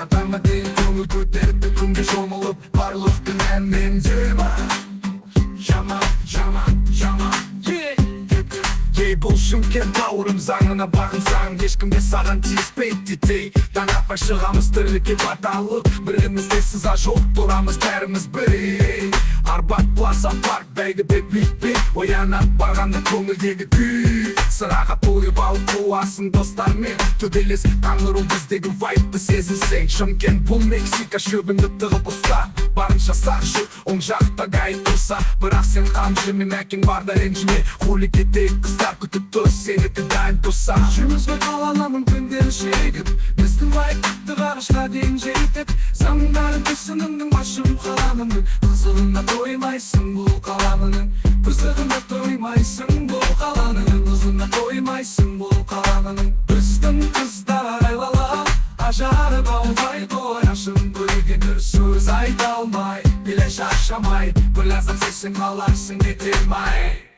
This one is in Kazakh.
Tanga дейін көңіл көтеріп күнге шомылып барлық күнән мен жаман бұл Шымкент бауырым заңына бағынсаң ешкімге саған тиіспейді дей таңатпай шығамыз тірлікке баталық бірімізде сыза жоқ тұрамыз бәріміз бір Арбат пласа парк бәйгіде бит оянат барғанда көңілдегі күй сыраға тойып алып туасың достармен төбелес қаңғыру біздегі вайбты сезінсең Шымкент бұл Мексика шөбіңді тығып ұста барынша сақ жүр оң жақта гайд тұрса бірақ сен қамшы мен әкең барда ренжіме хули кетейік қыздар күтіп тұр сенікі дайын тұрса жүрмізге қаланың күндері шегіп біздің вайбты ғарышқа дейін жетіп заңдары түсініңнің машым қаламының қызығына тоймайсың бұл қаламының қызығына тоймайсың бұл қаланың қызығына тоймайсың бұл қаланың біздің қыздар айлала ажары балдай тояшын бірге бір сөз айта алмай биле шаршамай бір ләззат сезсең аларсың ете алмай